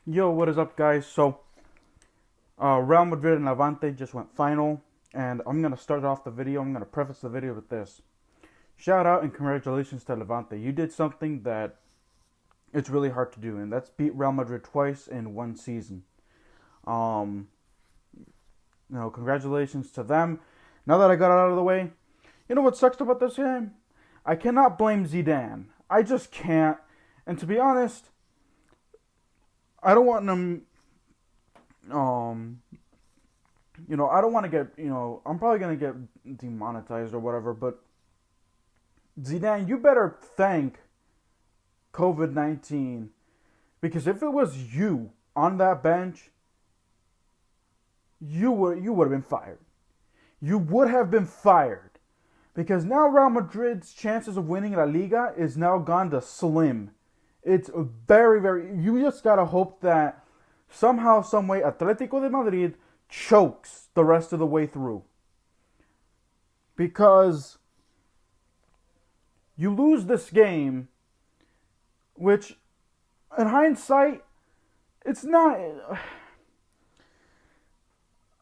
Yo, what is up, guys? Real Madrid and Lavante just went final, and I'm gonna start off the video. I'm gonna preface the video with this: shout out and congratulations to Lavante. You did something that it's really hard to do, and that's beat Real Madrid twice in one season. Um, Congratulations to them. Now that I got it out of the way, you know what sucks about this game? I cannot blame Zidane. I just can't. And to be honest, I don't want them. Um, I don't want to get, I'm probably going to get demonetized or whatever, but Zidane, you better thank COVID-19, because if it was you on that bench, you would have been fired. You would have been fired, because now Real Madrid's chances of winning La Liga is now gone to slim. It's very, very. You just gotta hope that somehow, some way, Atletico de Madrid chokes the rest of the way through. Because you lose this game, which, in hindsight, it's not.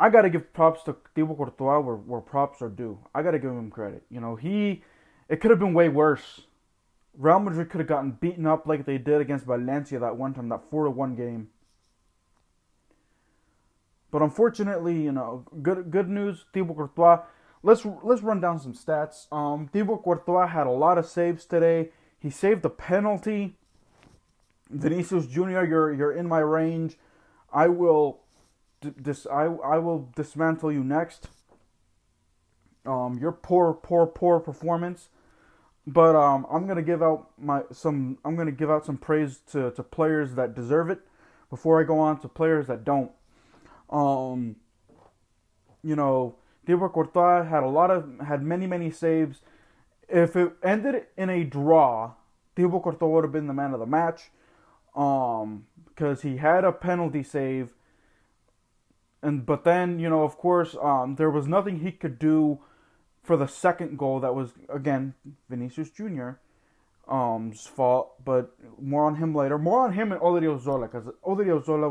I gotta give props to Thibaut Courtois where props are due. I gotta give him credit. It could have been way worse. Real Madrid could have gotten beaten up like they did against Valencia that one time, that 4-1 game. But unfortunately, good news, Thibaut Courtois. Let's run down some stats. Thibaut Courtois had a lot of saves today. He saved the penalty. Vinícius Junior, you're in my range. I will dismantle you next. Your poor performance. But I'm gonna give out some praise to players that deserve it before I go on to players that don't. Thibaut Courtois had many saves. If it ended in a draw, Thibaut Courtois would have been the man of the match. Because he had a penalty save, but then of course there was nothing he could do for the second goal. That was again Vinícius Junior fault, but more on him later. More on him and Odriozola, because Odriozola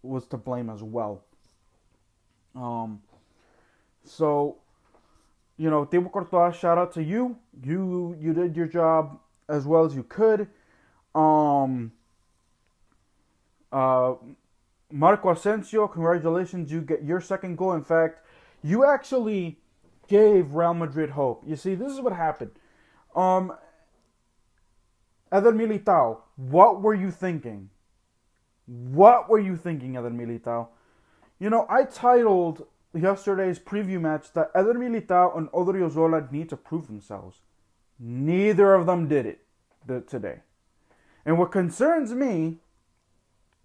was to blame as well. So Thibaut Courtois, shout out to you. You did your job as well as you could. Marco Asensio, congratulations, you get your second goal. In fact, you actually gave Real Madrid hope. You see, this is what happened. Eder Militão, what were you thinking? What were you thinking, Eder Militão? I titled yesterday's preview match that Eder Militão and Odriozola need to prove themselves. Neither of them did it today. And what concerns me,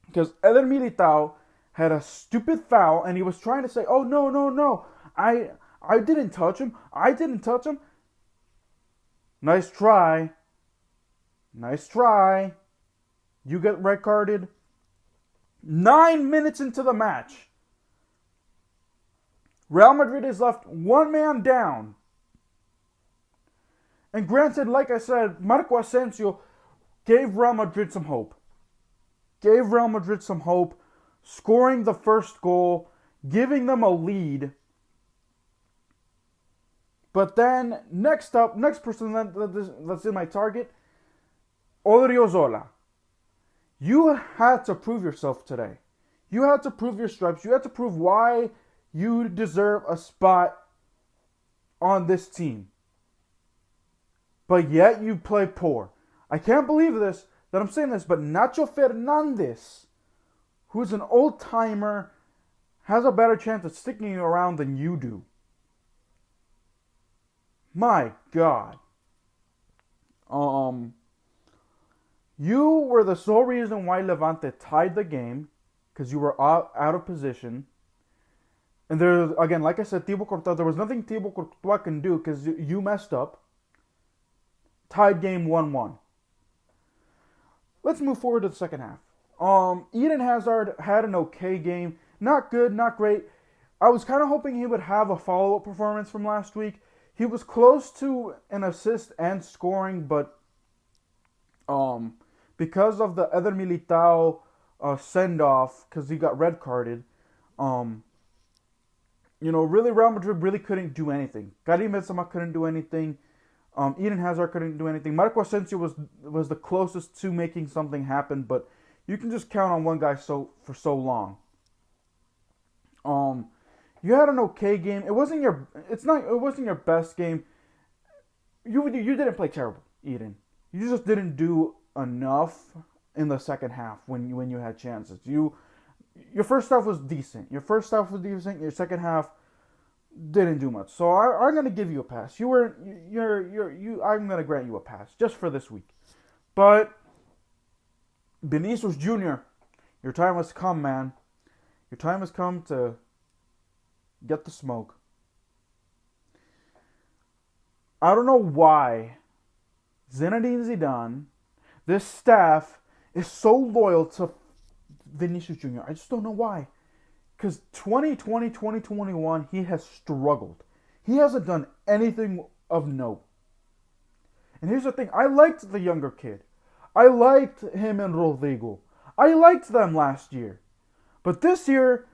because Eder Militão had a stupid foul, and he was trying to say, "Oh no, I didn't touch him. I didn't touch him." Nice try. You get red carded 9 minutes into the match. Real Madrid is left one man down. And granted, like I said, Marco Asensio gave Real Madrid some hope. Scoring the first goal, giving them a lead. But then, next person that's in my target, Odriozola. You had to prove yourself today. You had to prove your stripes. You had to prove why you deserve a spot on this team. But yet you play poor. I can't believe that I'm saying this, but Nacho Fernandez, who's an old timer, has a better chance of sticking around than you do. My God. You were the sole reason why Lavante tied the game, because you were out of position. And there, again, like I said, Thibaut Courtois, there was nothing Thibaut Courtois can do because you messed up. Tied game 1-1. Let's move forward to the second half. Eden Hazard had an okay game. Not good, not great. I was kind of hoping he would have a follow-up performance from last week. He was close to an assist and scoring, but because of the Eder Militão send off because he got red carded. Um, really Real Madrid really couldn't do anything. Karim Benzema couldn't do anything. Eden Hazard couldn't do anything. Marco Asensio was the closest to making something happen, but you can just count on one guy for so long. You had an okay game. It wasn't your best game. You didn't play terrible, Eden. You just didn't do enough in the second half when you had chances. Your first half was decent. Your second half didn't do much. So I'm gonna give you a pass. I'm gonna grant you a pass just for this week. But Vinícius Junior, your time has come, man. Your time has come to get the smoke. I don't know why Zinedine Zidane, this staff, is so loyal to Vinícius Junior. I just don't know why. Because 2020, 2021, he has struggled. He hasn't done anything of note. And here's the thing. I liked the younger kid. I liked him and Rodrigo. I liked them last year. But this year,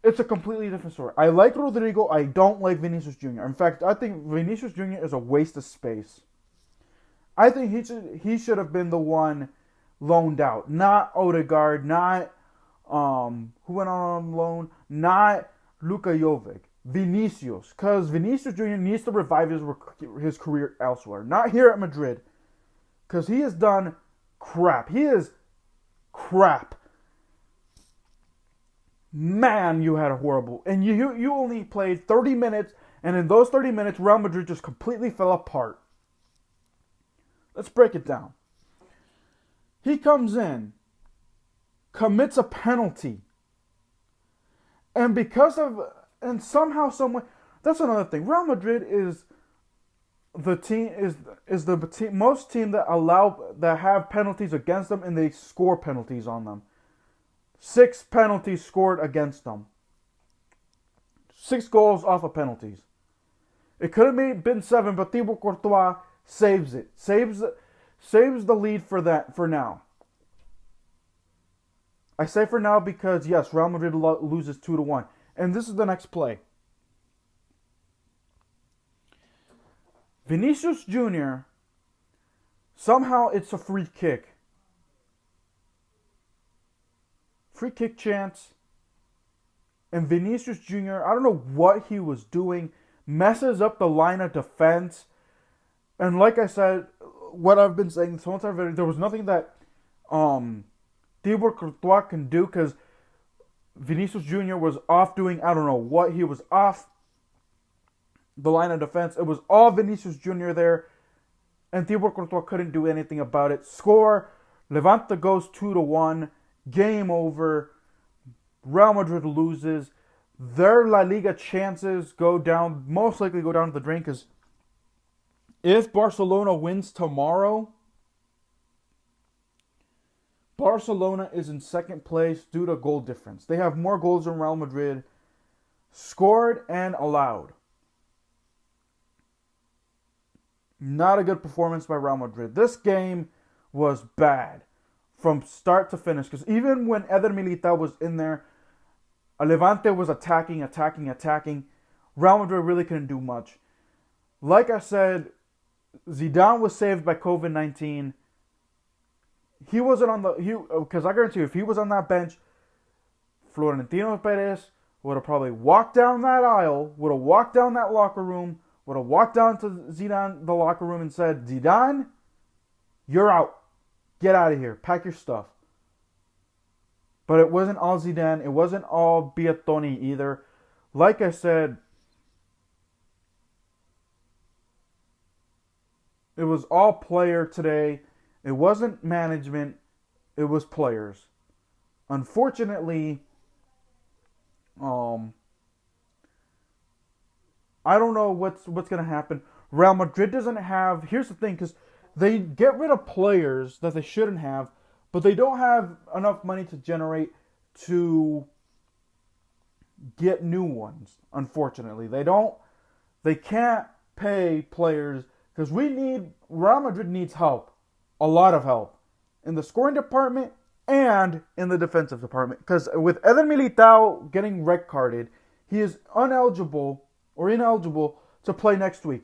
it's a completely different story. I like Rodrigo. I don't like Vinícius Junior. In fact, I think Vinícius Junior is a waste of space. I think he should have been the one loaned out. Not Odegaard, not who went on loan, not Luka Jovic. Vinicius. Because Vinicius Junior needs to revive his career elsewhere. Not here at Madrid. Because he has done crap. He is crap. Man, you had a horrible... And you only played 30 minutes, and in those 30 minutes, Real Madrid just completely fell apart. Let's break it down. He comes in, commits a penalty, and somehow, someway, that's another thing. Real Madrid is the most team that have penalties against them, and they score penalties on them. 6 penalties scored against them. 6 goals off of penalties. It could have been 7, but Thibaut Courtois saves it. Saves the lead for now. I say for now because, yes, Real Madrid loses 2-1. And this is the next play. Vinícius Junior, somehow it's a free kick. Free kick chance. And Vinícius Junior, I don't know what he was doing, messes up the line of defense. And like I said, what I've been saying this whole time, there was nothing that Thibaut Courtois can do because Vinícius Junior was off doing, I don't know what, he was off the line of defense. It was all Vinícius Junior there, and Thibaut Courtois couldn't do anything about it. Score, Lavante goes 2-1, game over, Real Madrid loses. Their La Liga chances most likely go down to the drain because if Barcelona wins tomorrow, Barcelona is in second place due to goal difference. They have more goals than Real Madrid scored and allowed. Not a good performance by Real Madrid. This game was bad from start to finish. Because even when Eder Militão was in there, Lavante was attacking. Real Madrid really couldn't do much. Like I said, Zidane was saved by COVID-19. He wasn't because I guarantee you, if he was on that bench, Florentino Perez would have probably walked down that aisle, would have walked down that locker room, would have walked down to Zidane, the locker room, and said, Zidane, you're out. Get out of here. Pack your stuff. But it wasn't all Zidane. It wasn't all Biatoni either. Like I said, it was all player today. It wasn't management. It was players. Unfortunately, I don't know what's going to happen. Real Madrid doesn't have... Here's the thing, because they get rid of players that they shouldn't have, but they don't have enough money to generate to get new ones, unfortunately. They can't pay players, because Real Madrid needs help. A lot of help. In the scoring department, and in the defensive department. Because with Eder Militão getting red carded, he is ineligible to play next week.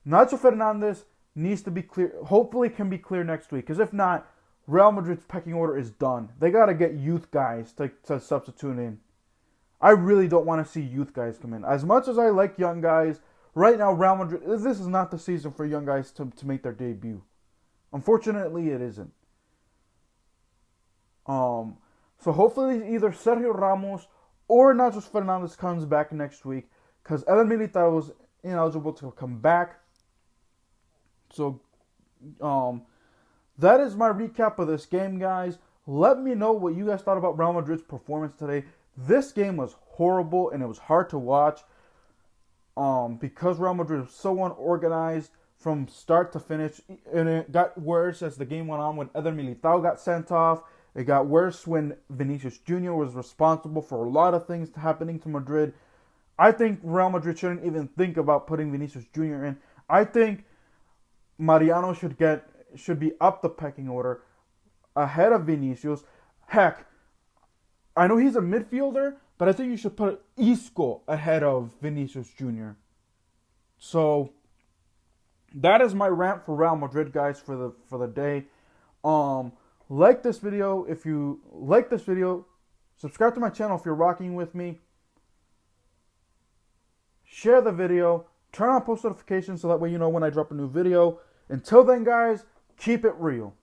Nacho Fernandez needs to be clear. Hopefully can be clear next week. Because if not, Real Madrid's pecking order is done. They got to get youth guys to substitute in. I really don't want to see youth guys come in. As much as I like young guys, right now Real Madrid, this is not the season for young guys to make their debut. Unfortunately, it isn't. So hopefully either Sergio Ramos or Nacho Fernandez comes back next week, because Eder Militão was ineligible to come back. So, that is my recap of this game, guys. Let me know what you guys thought about Real Madrid's performance today. This game was horrible and it was hard to watch, because Real Madrid was so unorganized from start to finish, and it got worse as the game went on when Eder Militão got sent off. It got worse when Vinícius Junior was responsible for a lot of things happening to Madrid. I think Real Madrid shouldn't even think about putting Vinícius Junior in. I think Mariano should be up the pecking order ahead of Vinícius. Heck, I know he's a midfielder, but I think you should put Isco ahead of Vinícius Junior. So that is my rant for Real Madrid, guys, for the day. Like this video if you like this video. Subscribe to my channel if you're rocking with me. Share the video. Turn on post notifications so that way you know when I drop a new video. Until then, guys, keep it real.